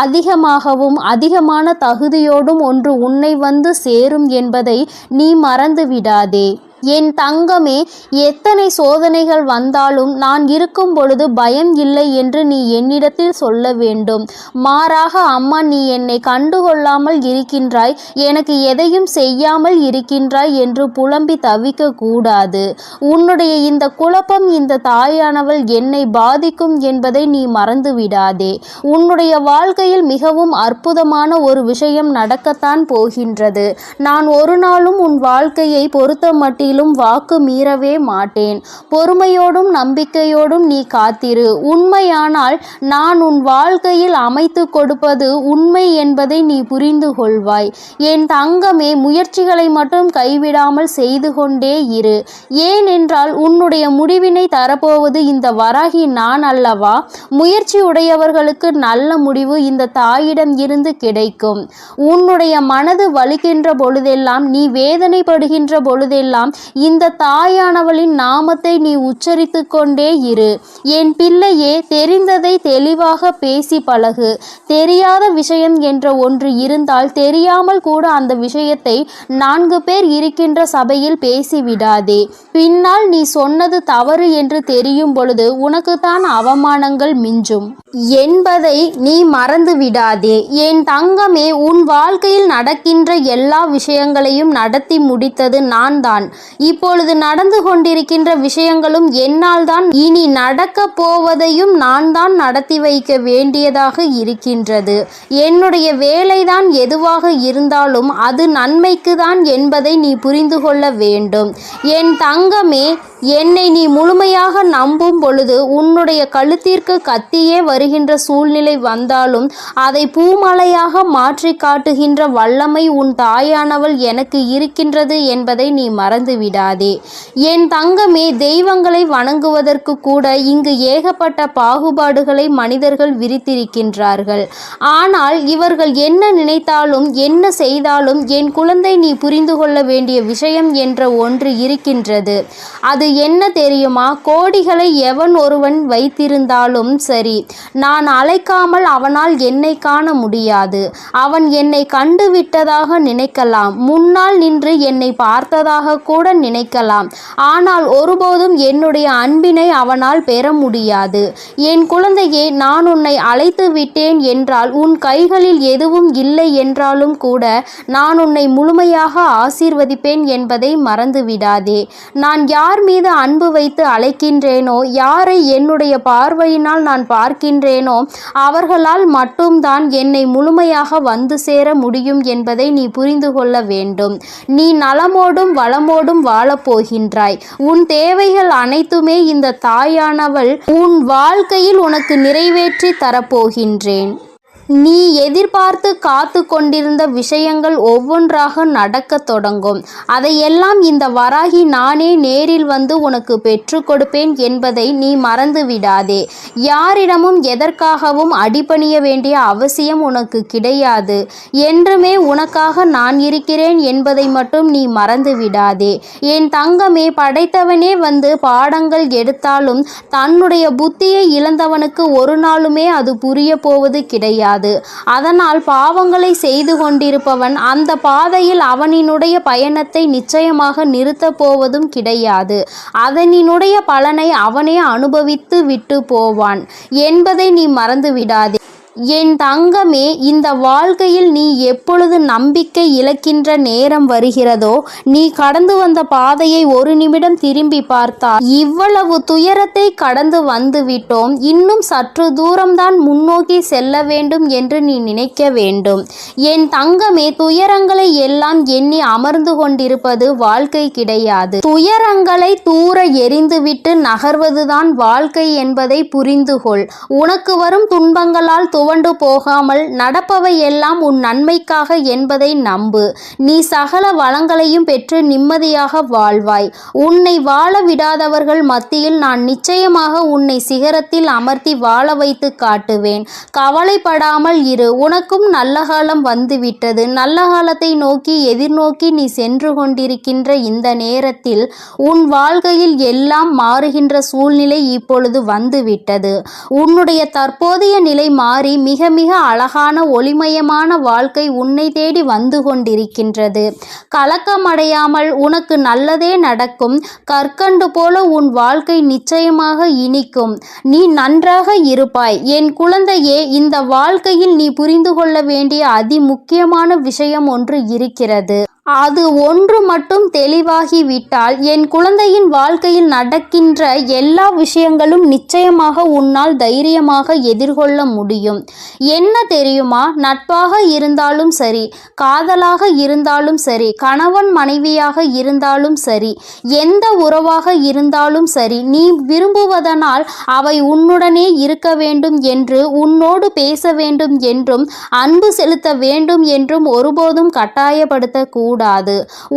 [SPEAKER 2] அதிகமாகவும் அதிகமான தகுதியோடும் ஒன்று உன்னை வந்து சேரும் என்பதை நீ மறந்து விடாதே. என் தங்கமே, எத்தனை சோதனைகள் வந்தாலும் நான் இருக்கும் பொழுது பயம் இல்லை என்று நீ என்னிடத்தில் சொல்ல வேண்டும். மாறாக, அம்மா நீ என்னை கண்டுகொள்ளாமல் இருக்கின்றாய், எனக்கு எதையும் செய்யாமல் இருக்கின்றாய் என்று புலம்பி தவிக்க கூடாது. உன்னுடைய இந்த குழப்பம் இந்த தாயானவள் என்னை பாதிக்கும் என்பதை நீ மறந்து விடாதே. உன்னுடைய வாழ்க்கையில் மிகவும் அற்புதமான ஒரு விஷயம் நடக்கத்தான் போகின்றது. நான் ஒரு நாளும் உன் வாழ்க்கையை பொறுத்த மட்டிலும் வாக்கு மீறவே மாட்டேன். பொறுமையோடும் நம்பிக்கையோடும் நீ காத்திரு. உண்மையானால் நான் உன் வாழ்க்கையில் அமைத்து கொடுப்பது உண்மை என்பதை நீ புரிந்து கொள்வாய். என் தங்கமே, முயற்சிகளை மட்டும் கைவிடாமல் செய்து கொண்டே இரு. ஏனென்றால் உன்னுடைய முடிவினை தரப்போவது இந்த வராகி நான் அல்லவா? முயற்சி உடையவர்களுக்கு நல்ல முடிவு இந்த தாயிடம் இருந்து கிடைக்கும். உன்னுடைய மனது வலிக்கின்ற பொழுதெல்லாம், நீ வேதனைப்படுகின்ற பொழுதெல்லாம் இந்த தாயானவளின் நாமத்தை நீ உச்சரித்து கொண்டே இரு. என் பிள்ளையே, தெரிந்ததை தெளிவாக பேசி பழகு. தெரியாத விஷயம் என்ற ஒன்று இருந்தால் தெரியாமல் கூட அந்த விஷயத்தை 4 பேர் இருக்கின்ற சபையில் பேசிவிடாதே. பின்னால் நீ சொன்னது தவறு என்று தெரியும் பொழுது உனக்குத்தான் அவமானங்கள் மிஞ்சும் என்பதை நீ மறந்து விடாதே. என் தங்கமே, உன் வாழ்க்கையில் நடக்கின்ற எல்லா விஷயங்களையும் நடத்தி முடித்தது நான் தான். இப்பொழுது நடந்து கொண்டிருக்கின்ற விஷயங்களும் என்னால் தான் இனி நடக்க போவதையும் நான் தான் நடத்தி வைக்க வேண்டியதாக இருக்கின்றது. என்னுடைய வேலைதான் எதுவாக இருந்தாலும் அது நன்மைக்கு தான் என்பதை நீ புரிந்து கொள்ள வேண்டும். என் தங்கமே, என்னை நீ முழுமையாக நம்பும் பொழுது உன்னுடைய கழுத்திற்கு கத்தியே வருகின்ற சூழ்நிலை வந்தாலும் அதை பூமலையாக மாற்றி காட்டுகின்ற வல்லமை உன் தாயானவள் எனக்கு இருக்கின்றது என்பதை நீ மறந்து விடாதே. என் தங்கமே, தெய்வங்களை வணங்குவதற்கு கூட இங்கு ஏகப்பட்ட பாகுபாடுகளை மனிதர்கள் விரித்திருக்கின்றார்கள். ஆனால் இவர்கள் என்ன நினைத்தாலும் என்ன செய்தாலும் என் குழந்தை, நீ புரிந்து கொள்ள வேண்டிய விஷயம் என்ற ஒன்று இருக்கின்றது. அது என்ன தெரியுமா? கோடிகளை எவன் ஒருவன் வைத்திருந்தாலும் சரி, நான் அழைக்காமல் அவனால் என்னை காண முடியாது. அவன் என்னை கண்டு விட்டதாக நினைக்கலாம், முன்னால் நின்று என்னை பார்த்ததாக கூட நினைக்கலாம். ஆனால் ஒருபோதும் என்னுடைய அன்பினை அவனால் பெற முடியாது. என் குழந்தையே, நான் உன்னை அழைத்து விட்டேன் என்றால், உன் கைகளில் எதுவும் இல்லை என்றாலும் கூட நான் உன்னை முழுமையாக ஆசீர்வதிப்பேன் என்பதை மறந்து விடாதே. நான் யார் மீது அன்பு வைத்து அழைக்கின்றேனோ, யாரை என்னுடைய பார்வையினால் நான் பார்க்கின்றேனோ அவர்களால் மட்டும்தான் என்னை முழுமையாக வந்து சேர முடியும் என்பதை நீ புரிந்து கொள்ள வேண்டும். நீ நலமோடும் வளமோடும் வாழப்போகின்றாய். உன் தேவைகள் அனைத்துமே இந்த தாயானவள் உன் வாழ்க்கையில் உனக்கு நிறைவேற்றி தரப்போகின்றேன். நீ எதிர்பார்த்து காத்து கொண்டிருந்த விஷயங்கள் ஒவ்வொன்றாக நடக்க தொடங்கும். அதையெல்லாம் இந்த வராகி நானே நேரில் வந்து உனக்கு பெற்று கொடுப்பேன் என்பதை நீ மறந்து விடாதே. யாரிடமும் எதற்காகவும் அடிபணிய வேண்டிய அவசியம் உனக்கு கிடையாது. என்றுமே உனக்காக நான் இருக்கிறேன் என்பதை மட்டும் நீ மறந்து விடாதே. என் தங்கமே, படைத்தவனே வந்து பாடங்கள் எடுத்தாலும் தன்னுடைய புத்தியை இழந்தவனுக்கு ஒரு நாளுமே அது புரிய போவது கிடையாது. அதனால் பாவங்களை செய்து கொண்டிருப்பவன் அந்த பாதையில் அவனினுடைய பயணத்தை நிச்சயமாக நிறுத்தப் போவதும் கிடையாது. அதனினுடைய பலனை அவனே அனுபவித்து விட்டு போவான் என்பதை நீ மறந்து விடாதே. என் தங்கமே, இந்த வாழ்க்கையில் நீ எப்பொழுது நம்பிக்கை இழக்கின்ற நேரம் வருகிறதோ, நீ கடந்து வந்த பாதையை ஒரு நிமிடம் திரும்பி பார்த்தால், இவ்வளவு துயரத்தை கடந்து வந்து விட்டோம், இன்னும் சற்று தூரம்தான் முன்னோக்கி செல்ல வேண்டும் என்று நீ நினைக்க வேண்டும். என் தங்கமே, துயரங்களை எல்லாம் எண்ணி அமர்ந்து கொண்டிருப்பது வாழ்க்கை கிடையாது. துயரங்களை தூர எறிந்துவிட்டு நகர்வதுதான் வாழ்க்கை என்பதை புரிந்து கொள். உனக்கு வரும் துன்பங்களால் துவண்டு போகாமல் நடப்பவை எல்லாம் உன் நன்மைக்காக என்பதை நம்பு. நீ சகல வளங்களையும் பெற்று நிம்மதியாக வாழ்வாய். உன்னை வாழ விடாதவர்கள் மத்தியில் நான் நிச்சயமாக உன்னை சிகரத்தில் அமர்த்தி வாழ வைத்து காட்டுவேன். கவலைப்படாமல் இரு. உனக்கும் நல்ல காலம் வந்துவிட்டது. நல்ல காலத்தை நோக்கி எதிர்நோக்கி நீ சென்று கொண்டிருக்கின்ற இந்த நேரத்தில் உன் வாழ்க்கையில் எல்லாம் மாறுகின்ற சூழ்நிலை இப்பொழுது வந்துவிட்டது. உன்னுடைய தற்போதைய நிலை மாறி மிக மிக அழகான ஒளிமயமான வாழ்க்கை உன்னை தேடி வந்து கொண்டிருக்கின்றது. கலக்கமடையாமல் உனக்கு நல்லதே நடக்கும். கற்கண்டு போல உன் வாழ்க்கை நிச்சயமாக இனிக்கும். நீ நன்றாக இருப்பாய். என் குழந்தையே, இந்த வாழ்க்கையில் நீ புரிந்து கொள்ள வேண்டிய அதி முக்கியமான விஷயம் ஒன்று இருக்கிறது. அது ஒன்று மட்டும் தெளிவாகிவிட்டால் என் குழந்தையின் வாழ்க்கையில் நடக்கின்ற எல்லா விஷயங்களும் நிச்சயமாக உன்னால் தைரியமாக எதிர்கொள்ள முடியும். என்ன தெரியுமா? நட்பாக இருந்தாலும் சரி, காதலாக இருந்தாலும் சரி, கணவன் மனைவியாக இருந்தாலும் சரி, எந்த உறவாக இருந்தாலும் சரி, நீ விரும்புவதனால் அவை உன்னுடனே இருக்க வேண்டும் என்று, உன்னோடு பேச வேண்டும் என்றும், அன்பு செலுத்த வேண்டும் என்றும் ஒருபோதும் கட்டாயப்படுத்தக்கூடாது.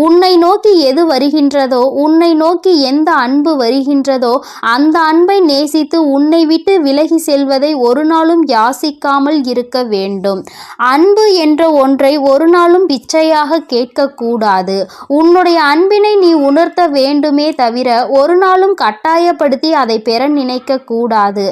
[SPEAKER 2] உன்னை நோக்கி எது வருகின்றதோ, உன்னை நோக்கி எந்த அன்பு வருகின்றதோ அந்த அன்பை நேசித்து உன்னை விட்டு விலகி செல்வதை ஒரு நாளும் யாசிக்காமல் இருக்க வேண்டும். அன்பு என்ற ஒன்றை ஒரு நாளும் பிச்சையாக கேட்கக்கூடாது. உன்னுடைய அன்பினை நீ உணர்த்த வேண்டுமே தவிர ஒரு நாளும் கட்டாயப்படுத்தி அதை பெற நினைக்க கூடாது.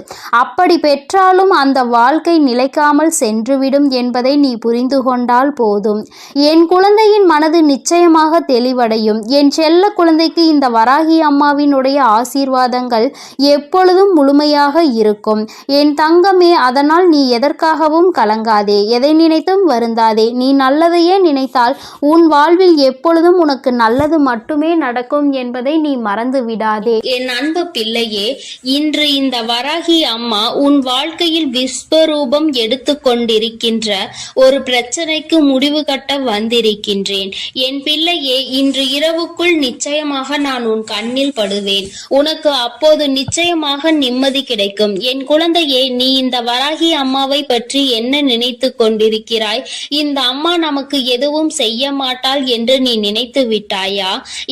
[SPEAKER 2] அப்படி பெற்றாலும் அந்த வாழ்க்கை நிலைக்காமல் சென்றுவிடும் என்பதை நீ புரிந்து கொண்டால் போதும். என் குழந்தையின் மனது மனது நிச்சயமாக தெளிவடையும். என் செல்ல குழந்தைக்கு இந்த வராகி அம்மாவினுடைய ஆசீர்வாதங்கள் எப்பொழுதும் முழுமையாக இருக்கும். என் தங்கமே, அதனால் நீ எதற்காகவும் கலங்காதே, எதை நினைத்தும் வருந்தாதே. நீ நல்லதையே நினைத்தால் உன் வாழ்வில் எப்பொழுதும் உனக்கு நல்லது மட்டுமே நடக்கும் என்பதை நீ மறந்து விடாதே.
[SPEAKER 1] என் அன்பு பிள்ளையே, இன்று இந்த வராகி அம்மா உன் வாழ்க்கையில் விஸ்வரூபம் எடுத்து கொண்டிருக்கின்ற ஒரு பிரச்சனைக்கு முடிவு கட்ட வந்திருக்கின்றேன். என் பிள்ளையே, இன்று இரவுக்குள் நிச்சயமாக நான் உன் கண்ணில் படுவேன். உனக்கு அப்போது நிச்சயமாக நிம்மதி கிடைக்கும். என் குழந்தையே, நீ இந்த வராகி அம்மாவை பற்றி என்ன நினைத்து கொண்டிருக்கிறாய்? இந்த அம்மா நமக்கு எதுவும் செய்ய மாட்டாள் என்று நீ நினைத்து விட்டாயா?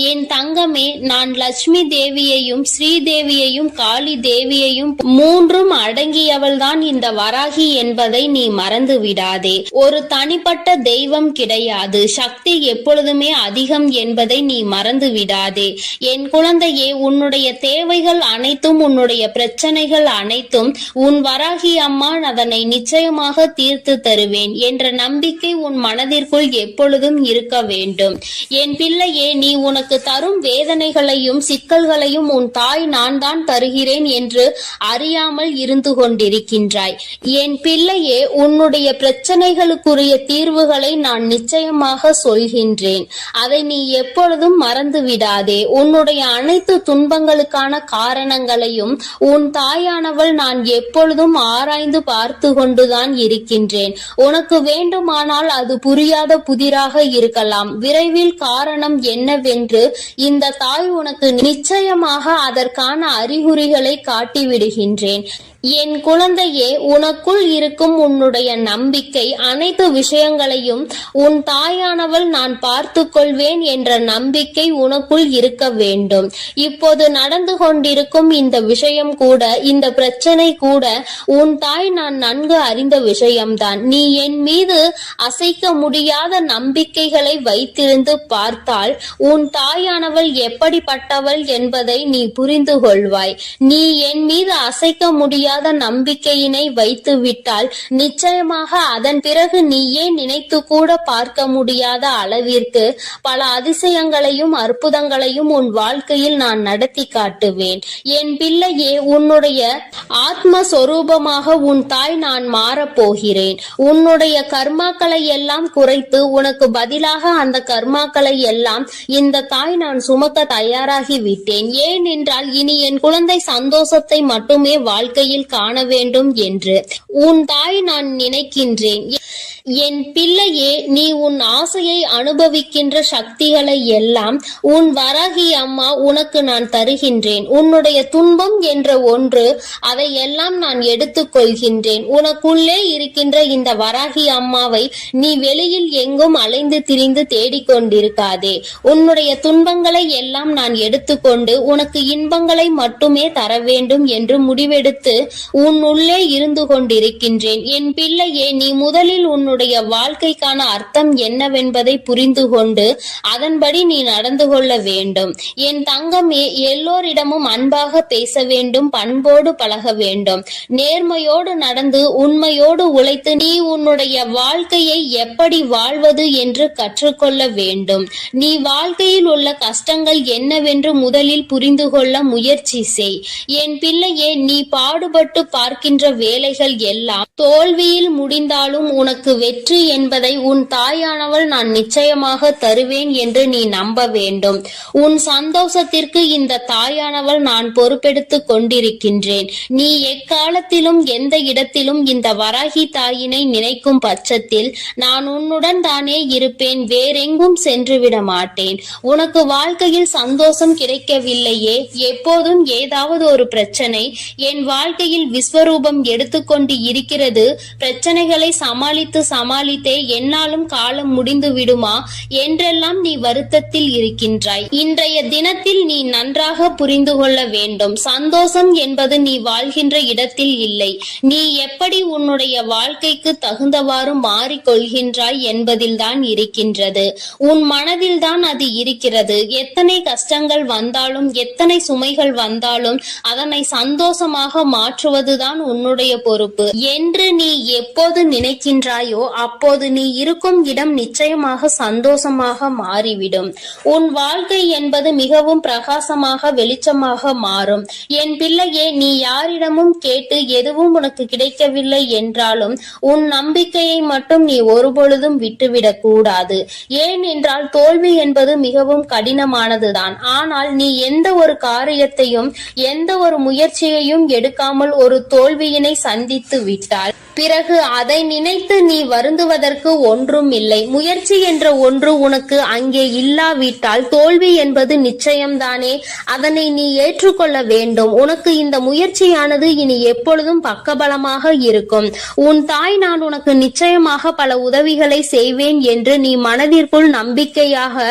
[SPEAKER 1] என் தங்கமே, நான் லட்சுமி தேவியையும் ஸ்ரீதேவியையும் காளி தேவியையும் மூன்றும் அடங்கியவள்தான் இந்த வராகி என்பதை நீ மறந்து விடாதே. ஒரு தனிப்பட்ட தெய்வம் கிடையாது, சக்தி எப்பொழுதுமே அதிகம் என்பதை நீ மறந்து விடாதே. என் குழந்தையே, உன்னுடைய தேவைகள் அனைத்தும், உன்னுடைய பிரச்சனைகள் அனைத்தும் உன் வராகி அம்மா அதனை நிச்சயமாக தீர்த்து தருவேன் என்ற நம்பிக்கை உன் மனதிற்குள் எப்பொழுதும் இருக்க வேண்டும். என் பிள்ளையே, நீ உனக்கு தரும் வேதனைகளையும் சிக்கல்களையும் உன் தாய் நான் தான் தருகிறேன் என்று அறியாமல் இருந்து கொண்டிருக்கின்றாய். என் பிள்ளையே, உன்னுடைய பிரச்சனைகளுக்குரிய தீர்வுகளை நான் நிச்சயமாக சொல்கின்றேன். அதை நீ எப்பொழுதும் மறந்து விடாதே. உன்னுடைய அனைத்து துன்பங்களுக்கான காரணங்களையும் உன் தாயானவள் நான் எப்பொழுதும் ஆராய்ந்து பார்த்து கொண்டுதான் இருக்கின்றேன். உனக்கு வேண்டுமானால் அது புரியாத புதிராக இருக்கலாம். விரைவில் காரணம் என்னவென்று இந்த தாய் உனக்கு நிச்சயமாக அதற்கான அறிகுறிகளை காட்டிவிடுகின்றேன். என் குழந்தையே, உனக்குள் இருக்கும் உன்னுடைய நம்பிக்கை, அனைத்து விஷயங்களையும் உன் தாயானவள் நான் பார்த்து கொள்வேன் என்ற நம்பிக்கை உனக்குள் இருக்க வேண்டும். இப்போது நடந்து கொண்டிருக்கும் இந்த விஷயம் கூட, இந்த பிரச்சனை கூட உன் தாய் நான் நன்கு அறிந்த விஷயம்தான். நீ என் மீது அசைக்க முடியாத நம்பிக்கைகளை வைத்திருந்து பார்த்தால் உன் தாயானவள் எப்படிப்பட்டவள் என்பதை நீ புரிந்து கொள்வாய். நீ என் மீது அசைக்க முடியாத நம்பிக்கையினை வைத்து விட்டால் நிச்சயமாக அதன் பிறகு நீயே நினைத்து கூட பார்க்க முடியாத அளவிற்கு பல அதிசயங்களையும் அற்புதங்களையும் உன் வாழ்க்கையில் நான் நடத்தி காட்டுவேன். என் பிள்ளையே, உன்னுடைய ஆத்மஸ்வரூபமாக உன் தாய் நான் மாறப்போகிறேன். உன்னுடைய கர்மாக்களை எல்லாம் குறைத்து உனக்கு பதிலாக அந்த கர்மாக்களை எல்லாம் இந்த தாய் நான் சுமக்க தயாராகி விட்டேன். ஏனென்றால் இனி என் குழந்தை சந்தோஷத்தை மட்டுமே வாழ்க்கையில் காண வேண்டும் என்று உன் தாய் நான் நினைக்கின்றேன். என் பிள்ளையே, நீ உன் ஆசையை அனுபவிக்கின்ற சக்திகளை எல்லாம் உன் வராகி அம்மா உனக்கு நான் தருகின்றேன். உன்னுடைய துன்பம் என்ற ஒன்று, அதை எல்லாம் நான் எடுத்துக் கொள்கின்றேன். உனக்குள்ளே இருக்கின்ற இந்த வராகி அம்மாவை நீ வெளியில் எங்கும் அலைந்து திரிந்து தேடிக்கொண்டிருக்காதே. உன்னுடைய துன்பங்களை எல்லாம் நான் எடுத்துக்கொண்டு உனக்கு இன்பங்களை மட்டுமே தர வேண்டும் என்று முடிவெடுத்து உன் உள்ளே இருந்து கொண்டிருக்கின்றேன். என் பிள்ளையே, நீ முதலில் உன்னுடைய வாழ்க்கைக்கான அர்த்தம் என்னவென்பதை புரிந்து கொண்டு அதன்படி நீ நடந்து கொள்ள வேண்டும். என் தங்கமே, எல்லோரிடமும் அன்பாக பேச வேண்டும், பண்போடு பழக வேண்டும், நேர்மையோடு நடந்து உண்மையோடு உழைத்து நீ உன்னுடைய வாழ்க்கையை எப்படி வாழ்வது என்று கற்றுக்கொள்ள வேண்டும். நீ வாழ்க்கையில் உள்ள கஷ்டங்கள் என்னவென்று முதலில் புரிந்து கொள்ள முயற்சி செய். என் பிள்ளையே, நீ பாடுபட்டு பார்க்கின்ற வேலைகள் எல்லாம் தோல்வியில் முடிந்தாலும் உனக்கு வெற்றி என்பதை உன் தாயானவள் நான் நிச்சயமாக தருவேன் என்று நீ நம்ப வேண்டும். உன் சந்தோஷத்திற்கு இந்த தாயானவள் நான் பொறுப்பெடுத்து கொண்டிருக்கின்றேன். நீ எக்காலத்திலும் எந்த இடத்திலும் இந்த வராகி தாயினை நினைக்கும் பட்சத்தில் நான் உன்னுடன் தானே இருப்பேன், வேறெங்கும் சென்று விட மாட்டேன். உனக்கு வாழ்க்கையில் சந்தோஷம் கிடைக்கவில்லையே, எப்போதும் ஏதாவது ஒரு பிரச்சனை என் வாழ்க்கையில் விஸ்வரூபம் எடுத்துக்கொண்டு இருக்கிறது. பிரச்சனைகளை சமாளித்தே என்னாலும் காலம் முடிந்து விடுமா என்றெல்லாம் நீ வருத்தத்தில் இருக்கின்றாய். இன்றைய தினத்தில் நீ நன்றாக புரிந்து கொள்ள வேண்டும். சந்தோஷம் என்பது நீ வாழ்கின்ற இடத்தில் இல்லை, நீ எப்படி உன்னுடைய வாழ்க்கைக்கு தகுந்தவாறு மாறிக்கொள்கின்றாய் என்பதில் தான் இருக்கின்றது. உன் மனதில் தான் அது இருக்கிறது. எத்தனை கஷ்டங்கள் வந்தாலும் எத்தனை சுமைகள் வந்தாலும் அதனை சந்தோஷமாக மாற்றுவதுதான் உன்னுடைய பொறுப்பு என்று நீ எப்போது நினைக்கின்றாயோ
[SPEAKER 2] அப்போது நீ இருக்கும் இடம் நிச்சயமாக சந்தோஷமாக மாறிவிடும். உன் வாழ்க்கை என்பது மிகவும் பிரகாசமாக வெளிச்சமாக மாறும். என் பிள்ளையே, நீ யாரிடமும் கேட்டு எதுவும் உனக்கு கிடைக்கவில்லை என்றாலும் உன் நம்பிக்கையை மட்டும் நீ ஒருபொழுதும் விட்டுவிடக் கூடாது. ஏனென்றால் தோல்வி என்பது மிகவும் கடினமானதுதான். ஆனால் நீ எந்த ஒரு காரியத்தையும் எந்த ஒரு முயற்சியையும் எடுக்காமல் ஒரு தோல்வியினை சந்தித்து விட்டால் பிறகு அதை நினைத்து நீ வருந்துவதற்கு ஒன்றும் இல்லை. முயற்சி என்ற ஒன்று உனக்கு அங்கே இல்லாவிட்டால் தோல்வி என்பது நிச்சயம்தானே. அதனை நீ ஏற்றுக்கொள்ள வேண்டும். உனக்கு இந்த முயற்சியானது இனி எப்பொழுதும் பக்கபலமாக இருக்கும். உன் தாய் நான் உனக்கு நிச்சயமாக பல உதவிகளை செய்வேன் என்று நீ மனதிற்குள் நம்பிக்கையாக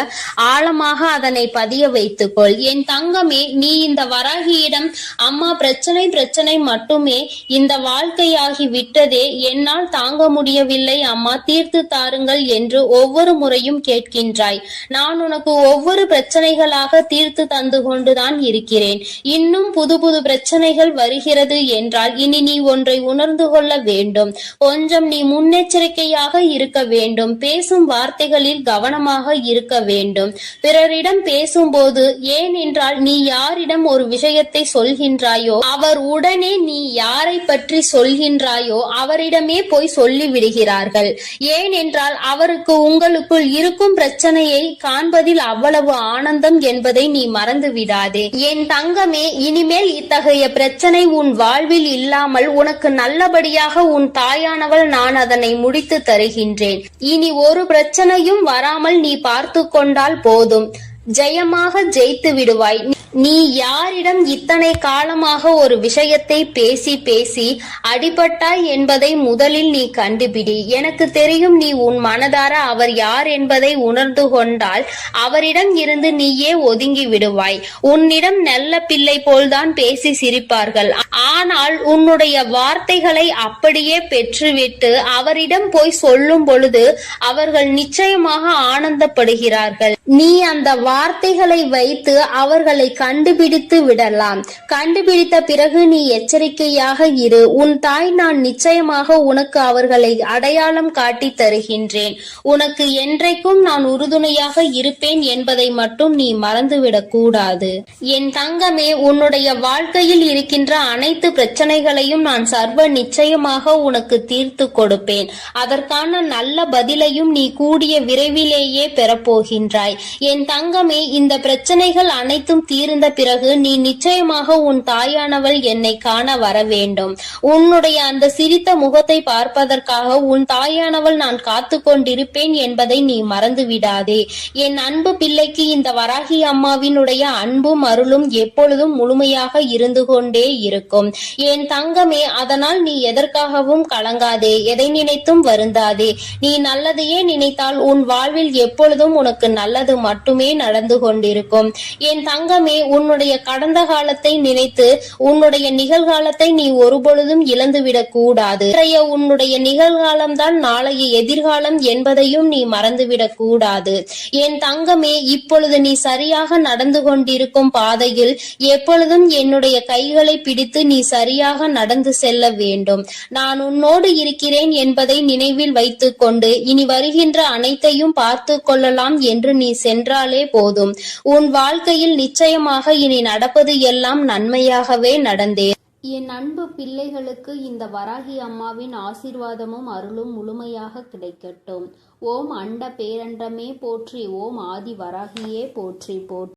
[SPEAKER 2] ஆழமாக அதனை பதிய வைத்துக்கொள். என் தங்கமே, நீ இந்த வராகியிடம் அம்மா பிரச்சனை மட்டுமே இந்த வாழ்க்கையாகி விட்டது, என்னால் தாங்க முடியவில்லை அம்மா, தீர்த்து தாருங்கள் என்று ஒவ்வொரு முறையும் கேட்கின்றாய். நான் உனக்கு ஒவ்வொரு பிரச்சனைகளாக தீர்த்து தந்து கொண்டுதான் இருக்கிறேன். இன்னும் புது புது பிரச்சனைகள் வருகிறது என்றால் இனி நீ ஒன்றை உணர்ந்து கொள்ள வேண்டும். கொஞ்சம் நீ முன்னெச்சரிக்கையாக இருக்க வேண்டும். பேசும் வார்த்தைகளில் கவனமாக இருக்க வேண்டும். பிறரிடம் பேசும்போது, ஏனென்றால் நீ யாரிடம் ஒரு விஷயத்தை சொல்கின்றாயோ அவர் உடனே நீ யாரை பற்றி சொல்கின்றாயோ அவரிடமே போய் சொல்லி விடுகிறார்கள். ஏனென்றால் அவருக்கு உங்களுக்குள் இருக்கும் பிரச்சனையை காண்பதில் அவ்வளவு ஆனந்தம் என்பதை நீ மறந்து விடாதே. என் தங்கமே, இனிமேல் இத்தகைய பிரச்சனை உன் வாழ்வில் இல்லாமல் உனக்கு நல்லபடியாக உன் தாயானவள் நான் அதனை முடித்து தருகின்றேன். இனி ஒரு பிரச்சனையும் வராமல் நீ பார்த்து கொண்டால் போதும். ஜெயமாக ஜெயித்து விடுவாய். நீ யாரிடம் இத்தனை காலமாக ஒரு விஷயத்தை பேசி அடிபட்டாய் என்பதை முதலில் நீ கண்டுபிடி. எனக்கு தெரியும், நீ உன் மனதார அவர் யார் என்பதை உணர்ந்து கொண்டால் அவரிடம் இருந்து நீயே ஒதுங்கி விடுவாய். உன்னிடம் நல்ல பிள்ளை போல்தான் பேசி சிரிப்பார்கள். ஆனால் உன்னுடைய வார்த்தைகளை அப்படியே பெற்றுவிட்டு அவரிடம் போய் சொல்லும் பொழுது அவர்கள் நிச்சயமாக ஆனந்தப்படுகிறார்கள். நீ அந்த வார்த்தைகளை வைத்து அவர்களை கண்டுபிடித்து விடலாம். கண்டுபிடித்த பிறகு நீ எச்சரிக்கையாக இரு. உன் தாய் நான் நிச்சயமாக உனக்கு அவர்களை அடையாளம் காட்டி தருகின்றேன். உனக்கு என்றைக்கும் நான் உறுதுணையாக இருப்பேன் என்பதை மட்டும் நீ மறந்துவிடக் கூடாது. என் தங்கமே, உன்னுடைய வாழ்க்கையில் இருக்கின்ற அனைத்து பிரச்சனைகளையும் நான் சர்வ நிச்சயமாக உனக்கு தீர்த்து கொடுப்பேன். அதற்கான நல்ல பதிலையும் நீ கூடிய விரைவிலேயே பெறப்போகின்றாய். என் தங்கமே, இந்த பிரச்சனைகள் அனைத்தும் தீர்ந்த பிறகு நீ நிச்சயமாக உன் தாயானவள் என்னை காண வர வேண்டும். உன்னுடைய அந்த சிரித்த முகத்தை பார்ப்பதற்காக உன் தாயானவள் நான் காத்து கொண்டிருப்பேன் என்பதை நீ மறந்து விடாதே. என் அன்பு பிள்ளைக்கு இந்த வராகி அம்மாவினுடைய அன்பும் அருளும் எப்பொழுதும் முழுமையாக இருந்து கொண்டே இருக்கும். என் தங்கமே, அதனால் நீ எதற்காகவும் கலங்காதே, எதை நினைத்தும் வருந்தாதே. நீ நல்லதையே நினைத்தால் உன் வாழ்வில் எப்பொழுதும் உனக்கு நல்லது மட்டுமே நடந்து கொண்டிருக்கும். என் தங்கமே, உன்னுடைய கடந்த காலத்தை நினைத்து உன்னுடைய நிகழ்காலத்தை நீ ஒருபொழுதும் இழந்துவிடக் கூடாது. உன்னுடைய நிகழ்காலம்தான் நாளைய எதிர்காலம் என்பதையும் நீ மறந்துவிடக் கூடாது. என் தங்கமே, இப்பொழுது நீ சரியாக நடந்து கொண்டிருக்கும் பாதையில் எப்பொழுதும் என்னுடைய கைகளை பிடித்து நீ சரியாக நடந்து செல்ல வேண்டும். நான் உன்னோடு இருக்கிறேன் என்பதை நினைவில் வைத்துக் கொண்டு இனி வருகின்ற அனைத்தையும் பார்த்து கொள்ளலாம் என்று நீ சென்றாலே போதும். உன் வாழ்க்கையில் நிச்சயமாக இனி நடப்பது எல்லாம் நன்மையாகவே நடந்தே.
[SPEAKER 1] என் அன்பு பிள்ளைகளுக்கு இந்த வராகி அம்மாவின் ஆசீர்வாதமும் அருளும் முழுமையாக கிடைக்கட்டும். ஓம் அண்ட பேரண்டமே போற்றி, ஓம் ஆதி வராகியே போற்றி போற்றி.